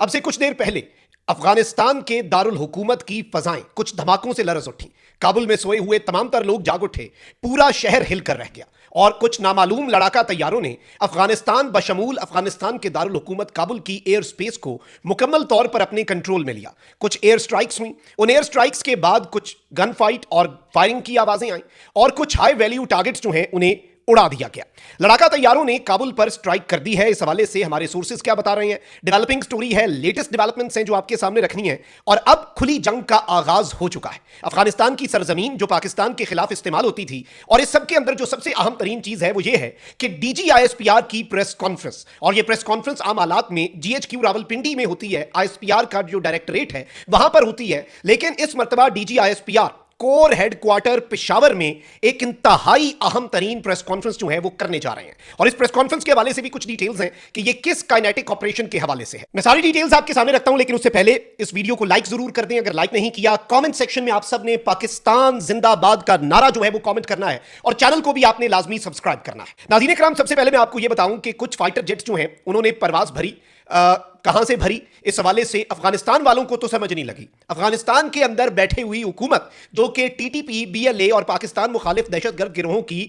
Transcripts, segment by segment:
अब से कुछ देर पहले अफगानिस्तान के दारुल हुकूमत की फजाएं कुछ धमाकों से लरज उठी। काबुल में सोए हुए तमाम तर लोग जाग उठे, पूरा शहर हिलकर रह गया और कुछ नामालूम लड़ाका तैयारों ने अफगानिस्तान बशमूल अफगानिस्तान के दारुल हुकूमत काबुल की एयर स्पेस को मुकम्मल तौर पर अपने कंट्रोल में लिया। कुछ एयर स्ट्राइक्स हुई, उन एयर स्ट्राइक्स के बाद कुछ गन फाइट और फायरिंग की आवाजें आई और कुछ हाई वैल्यू टारगेट्स जो हैं उन्हें उड़ा दिया गया। लड़ाका तैयारों ने काबुल पर स्ट्राइक कर दी है। इस हवाले से हमारे सोर्सेज क्या बता रहे हैं, डेवलपिंग स्टोरी है, लेटेस्ट डेवलपमेंट्स हैं जो आपके सामने रखनी है। और अब खुली जंग का आगाज हो चुका है। अफगानिस्तान की सरजमीन जो पाकिस्तान के खिलाफ इस्तेमाल होती थी, और इस सब के अंदर जो सबसे अहम तरीन चीज है वो ये है कि DGISPR की प्रेस कॉन्फ्रेंस, और ये प्रेस कॉन्फ्रेंस आम हालात में GHQ रावलपिंडी में होती है। ISPR का जो डायरेक्टरेट है वहां पर होती है, लेकिन इस मरतबा DGISPR कोर हेडक्वार्टर पेशावर में एक इंतहाई अहम तरीन प्रेस कॉन्फ्रेंस जो है वो करने जा रहे हैं। और इस प्रेस कॉन्फ्रेंस के हवाले से भी कुछ डिटेल्स हैं कि ये किस काइनेटिक ऑपरेशन के हवाले से है। मैं सारी डिटेल्स आपके सामने रखता हूं, लेकिन उससे पहले इस वीडियो को लाइक जरूर कर दें। अगर लाइक नहीं किया, कमेंट सेक्शन में आप सब ने पाकिस्तान जिंदाबाद का नारा जो है वो कमेंट करना है, और चैनल को भी आपने लाजमी सब्सक्राइब करना है। नाज़रीन इकराम, सबसे पहले मैं आपको यह बताऊं कि कुछ फाइटर जेट्स जो हैं उन्होंने परवाज भरी। कहां से भरी, इस हवाले से अफगानिस्तान वालों को तो समझ नहीं लगी। अफगानिस्तान के अंदर बैठे हुई हुकूमत जो कि TTP, BLA और पाकिस्तान मुखालिफ दहशतगर्द गिरोहों की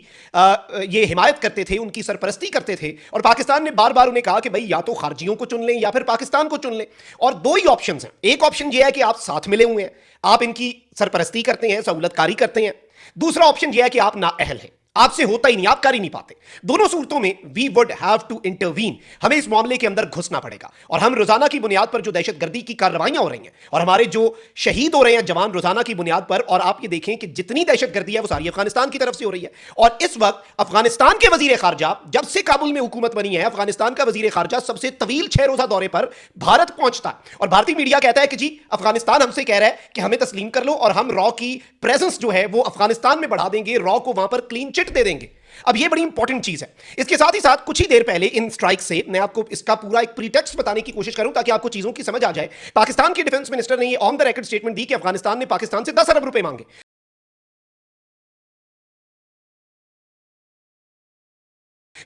ये हिमायत करते थे, उनकी सरपरस्ती करते थे, और पाकिस्तान ने बार बार उन्हें कहा कि भाई या तो खारजियों को चुन लें या फिर पाकिस्तान को चुन लें। और दो ही ऑप्शन हैं। एक ऑप्शन यह है कि आप साथ मिले हुए हैं, आप इनकी सरपरस्ती करते हैं, सहूलतकारी करते हैं। दूसरा ऑप्शन यह है कि आप नाअहल हैं, आपसे होता ही नहीं, आप कर ही नहीं पाते। दोनों सूरतों में we would have to intervene, हमें इस मामले के अंदर घुसना पड़ेगा। और हम रोजाना की बुनियाद पर जो दहशतगर्दी की कार्रवाइयां हो रही हैं और हमारे जो शहीद हो रहे हैं जवान रोजाना की बुनियाद पर, और आप ये देखें कि जितनी दहशतगर्दी है वो सारी अफगानिस्तान की तरफ से हो रही है। और इस वक्त अफगानिस्तान के वजीर खारजा, जब से काबुल में हुकूमत बनी है, अफगानिस्तान का वजीर खारजा सबसे तवील 6 रोजा दौरे पर भारत पहुंचता है, और भारतीय मीडिया कहता है कि जी अफगानिस्तान हमसे कह रहा है कि हमें तस्लीम कर लो और हम रॉ की प्रेजेंस जो है वो अफगानिस्तान में बढ़ा देंगे, रॉ को वहां पर क्लीन चिट दे देंगे। अब यह बड़ी इंपॉर्टेंट चीज है। इसके साथ ही साथ कुछ ही देर पहले इन स्ट्राइक से मैं आपको इसका पूरा एक प्रीटेक्स्ट बताने की कोशिश करूं ताकि आपको चीजों की समझ आ जाए। पाकिस्तान के डिफेंस मिनिस्टर ने ऑन द रिकॉर्ड स्टेटमेंट दी कि अफगानिस्तान ने पाकिस्तान से 10 अरब रुपए मांगे।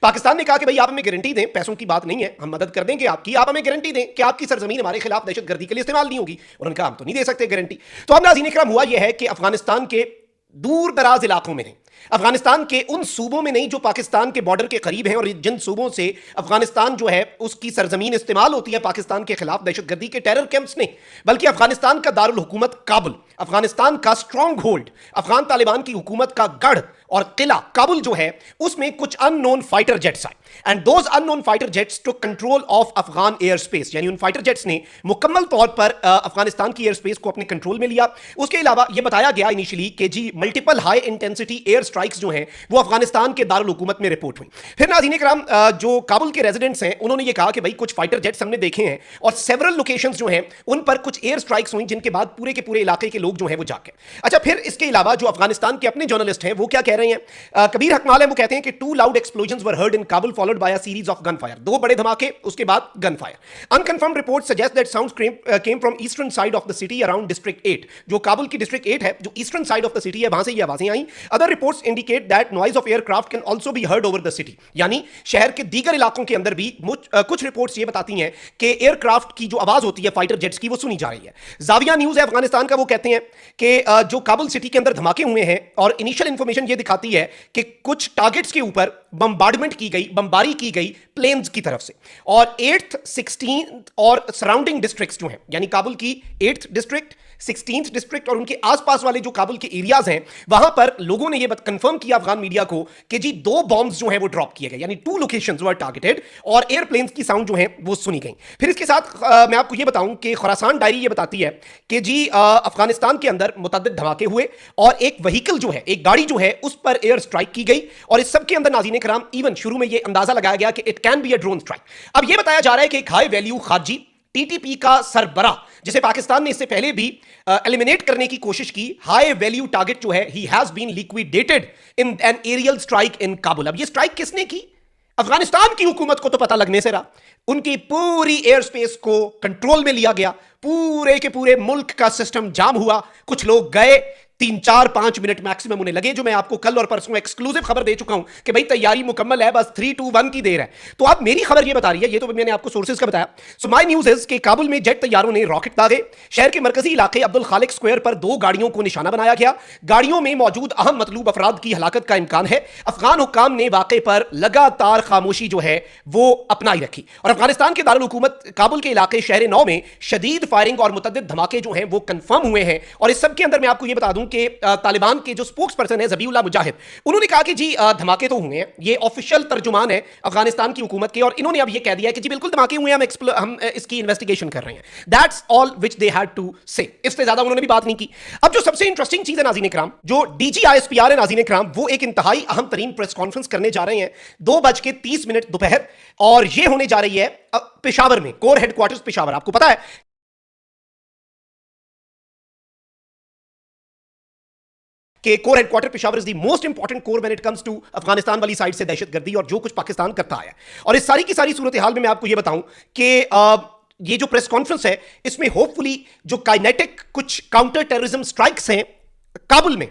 पाकिस्तान ने कहा कि भाई आप हमें गारंटी दें, पैसों की बात नहीं है, हम मदद कर देंगे आपकी, आप हमें गारंटी दें कि आपकी सरजमीन हमारे खिलाफ दहशतगर्दी के लिए इस्तेमाल नहीं होगी। उन्होंने कहा हम तो नहीं दे सकते गारंटी। तो अब नाज़रीन इकराम, हुआ यह है कि अफगानिस्तान के दूर दराज इलाकों में नहीं, अफगानिस्तान के उन सूबों में नहीं जो पाकिस्तान के बॉर्डर के करीब हैं और जिन सूबों से अफगानिस्तान जो है उसकी सरजमीन इस्तेमाल होती है पाकिस्तान के खिलाफ दहशतगर्दी के टेरर कैंप्स नहीं, बल्कि अफगानिस्तान का दारुल हुकूमत काबुल, अफगानिस्तान का स्ट्रॉन्ग होल्ड, अफगान तालिबान की हुकूमत का गढ़ और किला काबुल जो है, उसमें कुछ अननोन फाइटर जेट्स आए। And those unknown fighter jets took control of Afghan air space, यानी उन फाइटर जेट्स ने मुकम्मल तौर पर अफगानिस्तान की एयर स्पेस को अपने कंट्रोल में लिया। उसके अलावा यह बताया गया इनिशियली कि जी multiple high intensity air strikes जो हैं वो अफगानिस्तान के दारुल हुकूमत में रिपोर्ट हुई। फिर नाज़रीन इकराम, जो काबुल के रेजिडेंट्स हैं उन्होंने ये कहा कि भाई कुछ फाइटर जेट्स हमने देखे हैं, और सेवरल लोकेशंस जो हैं उन पर कुछ एयर स्ट्राइक्स हुई, जिनके बाद पूरे के पूरे इलाके के लोग जो हैं वो जाके। अच्छा, फिर इसके अलावा जो अफगानिस्तान के अपने जर्नलिस्ट हैं वो क्या कह रहे हैं, कबीर हकमाल है, वो कहते हैं कि 2 loud explosions were heard in Kabul followed by a series of gun fire, 2 बड़े धमाके उसके बाद gun fire. Unconfirmed report suggest that sounds came from eastern side of the city around district 8, जो काबुल की डिस्ट्रिक्ट 8 है, जो eastern side of the city है, वहां से ये आवाजें आई। Other reports indicate that noise of aircraft can also be heard over the city, यानी शहर के दीगर इलाकों के अंदर भी कुछ रिपोर्ट्स ये बताती हैं कि एयरक्राफ्ट की जो आवाज होती है फाइटर जेट्स की वो सुनी जा रही है। जाविया न्यूज है अफगानिस्तान का, वो कहते हैं कि जो काबुल सिटी के अंदर धमाके हुए हैं, और इनिशियल इंफॉर्मेशन ये दिखाती है कि कुछ टारगेट्स के ऊपर बम्बार्डमेंट की गई, बमबारी की गई प्लेन्स की तरफ से। और 8th, 16th और सराउंडिंग डिस्ट्रिक्ट्स जो हैं, यानी काबुल की 8th डिस्ट्रिक्ट, 16th डिस्ट्रिक्ट और उनके आसपास वाले जो काबुल के एरियाज हैं, वहां पर लोगों ने यह कंफर्म किया अफगान मीडिया को कि जी 2 बॉम्ब्स जो हैं वो ड्रॉप किए गए, यानी 2 लोकेशंस वर टारगेटेड, और एयरप्लेन्स की साउंड जो है वो सुनी गई। फिर इसके साथ मैं आपको यह बताऊं कि खुरासान डायरी ये बताती है कि जी अफगानिस्तान के अंदर मुतअद्दिद धमाके हुए, और एक व्हीकल जो है, एक गाड़ी जो है, उस पर एयर स्ट्राइक की गई। और इस सब के अंदर नाज़रीन इकराम, इवन शुरू में यह अंदाजा लगाया गया कि it can be a drone strike. अब यह बताया जा रहा है कि एक हाई वैल्यू खारजी TTP का सरबरा, जिसे पाकिस्तान ने इससे पहले भी एलिमिनेट करने की कोशिश की, हाई वैल्यू टारगेट जो है, he has been liquidated in an aerial strike in Kabul. अब ये स्ट्राइक किसने की? अफगानिस्तान की हुकूमत को तो पता लगने से रहा, उनकी पूरी एयर स्पेस को कंट्रोल में लिया गया, पूरे के पूरे मुल्क का सिस्टम जाम हुआ, कुछ लोग गए, 3-4-5 मिनट मैक्सिमम उन्हें लगे, जो मैं आपको कल और परसों एक्सक्लूसिव खबर दे चुका हूं कि भाई तैयारी मुकम्मल है, बस 3-2-1 की देर है। तो अब मेरी खबर ये बता रही है, ये तो मैंने आपको सोर्सेज का बताया। सो माय न्यूज इज कि काबुल में जेट तैयारों ने रॉकेट दागे। शहर के मरकजी इलाके अब्दुल खालिक स्क्वायर पर 2 गाड़ियों को निशाना बनाया गया। गाड़ियों में मौजूद अहम मतलूब अफराद की हलाकत का इम्कान है। अफगान हुक्काम ने वाक़े पर लगातार खामोशी जो है वो अपनाई रखी और अफगानिस्तान के दारुल हुकूमत काबुल के इलाके शहर नौ में शदीद फायरिंग और मुतअद्दिद धमाके जो हैं वो कंफर्म हुए हैं। और इस सब के अंदर मैं आपको ये बता दूं कि तालिबान के जो स्पोक्स पर्सन है ज़बीउल्लाह मुजाहिद, उन्होंने कहा कि जी धमाके तो हुए हैं, ये ऑफिशियल तर्जुमान है अफगानिस्तान की हुकूमत के, और इन्होंने अब ये कह दिया कि जी बिल्कुल धमाके हुए हैं, हम इसकी इन्वेस्टिगेशन कर रहे हैं। That's all which they had to say. इससे ज्यादा उन्होंने भी बात नहीं की। अब जो सबसे इंटरेस्टिंग चीज है नाज़रीन इकराम, जो डीजी आईएसपीआर है नाज़रीन इकराम, वो एक इंतहाई अहम तरीन प्रेस कॉन्फ्रेंस करने जा रहे हैं 2:30 दोपहर, और ये होने जा रही है पेशावर में, कोर हेडक्वार्टर्स पेशावर। आपको पता है कि core headquarter Peshawar is the most important core when it comes to Afghanistan वाली साइड से दहशतगर्दी और जो कुछ पाकिस्तान करता है। और इस सारी की सारी सूरत हाल में मैं आपको ये बताऊं कि ये जो प्रेस कॉन्फ्रेंस है, इसमें होपफुली जो काइनेटिक कुछ काउंटर टेररिज्म स्ट्राइक्स हैं काबुल में,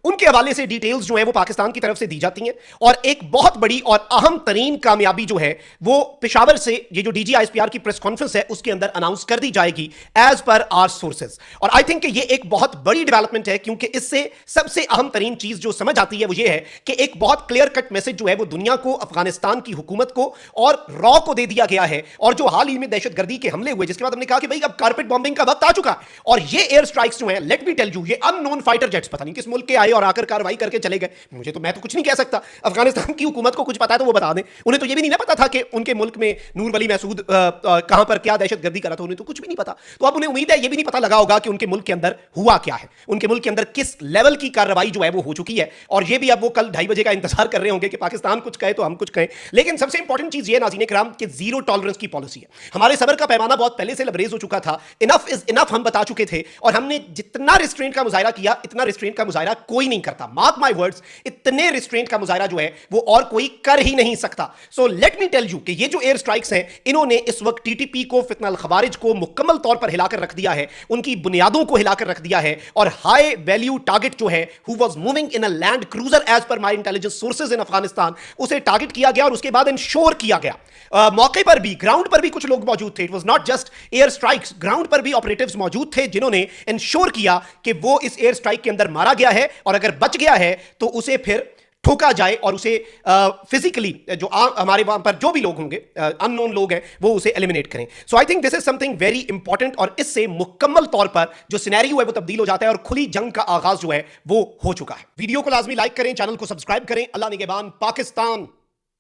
उनके हवाले से डिटेल्स जो है वो पाकिस्तान की तरफ से दी जाती हैं। और एक बहुत बड़ी और अहम तरीन कामयाबी जो है वो पेशावर से ये जो डीजी आईएसपीआर की प्रेस कॉन्फ्रेंस है उसके अंदर अनाउंस कर दी जाएगी एज पर आवर सोर्सेज। और आई थिंक ये एक बहुत बड़ी डेवलपमेंट है, क्योंकि इससे सबसे अहम तरीन चीज जो समझ आती है वो ये है कि एक बहुत क्लियर कट मैसेज जो है वो दुनिया को, अफगानिस्तान की हुकूमत को और रॉ को दे दिया गया है। और जो हाल ही में दहशतगर्दी के हमले हुए, जिसके बाद हमने कहा कि भाई अब कारपेट बॉम्बिंग का वक्त आ चुका है, और ये एयर स्ट्राइक्स जो है, लेट मी टेल यू, ये अननोन फाइटर जेट्स पता नहीं किस मुल्क के आए और आकर कार्रवाई करके चले गए। मैं तो कुछ नहीं कह सकता, अफगानिस्तान की हुकूमत को कुछ पता है तो वो बता दें। उन्हें तो ये भी नहीं ना पता था कि उनके मुल्क में नूर वली महसूद कहां पर क्या दहशतगर्दी करा था, उन्हें तो कुछ भी नहीं पता। तो अब उन्हें उम्मीद है ये भी नहीं पता लगा होगा कि उनके मुल्क के अंदर हुआ क्या है, उनके मुल्क के अंदर किस लेवल की कार्रवाई जो है वो हो चुकी है। और ये भी अब वो कल 2:30 बजे का इंतजार कर रहे होंगे कि पाकिस्तान कुछ कहे तो हम कुछ कहें। लेकिन सबसे इंपॉर्टेंट चीज ये नाज़रीन इकराम कि जीरो टॉलरेंस की पॉलिसी है। हमारे सबर का पैमाना बहुत पहले से लबरेज हो चुका था। इनफ इज इनफ हम बता चुके थे, और हमने जितना रिस्ट्रेंट का मुजाहिरा किया, इतना रिस्ट्रेंट का मुजाहिरा कोई नहीं करता। मार्क माय वर्ड्स, इतने रिस्ट्रेंट का मुजाहिरा जो है वो और कोई कर ही नहीं सकता। So let me tell you कि ये जो एयर स्ट्राइक्स हैं, इन्होंने इस वक्त टीटीपी को, फितना अल खवारिज को मुकम्मल तौर पर हिलाकर रख दिया है, उनकी बुनियादों को हिलाकर रख दिया है। और हाई वैल्यू टारगेट जो है, who was moving in a land cruiser as per my intelligence sources in Afghanistan, उसे टारगेट किया गया और उसके बाद इंश्योर किया गया। मौके पर भी, ग्राउंड पर भी कुछ लोग मौजूद थे। It was not just air strikes, ground पर भी ऑपरेटिव्स मौजूद थे जिन्होंने इंश्योर किया कि वो इस एयर स्ट्राइक के अंदर मारा गया है, और अगर बच गया है तो उसे फिर ठोका जाए और उसे फिजिकली जो हमारे वहां पर जो भी लोग होंगे, अननोन लोग हैं, वो उसे एलिमिनेट करें। So I think this is something very important, और इससे मुकम्मल तौर पर जो सिनेरियो है वो तब्दील हो जाता है और खुली जंग का आगाज जो है वो हो चुका है। वीडियो को लाजमी लाइक करें, चैनल को सब्सक्राइब करें। अल्लाह निगहबान, पाकिस्तान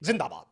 जिंदाबाद।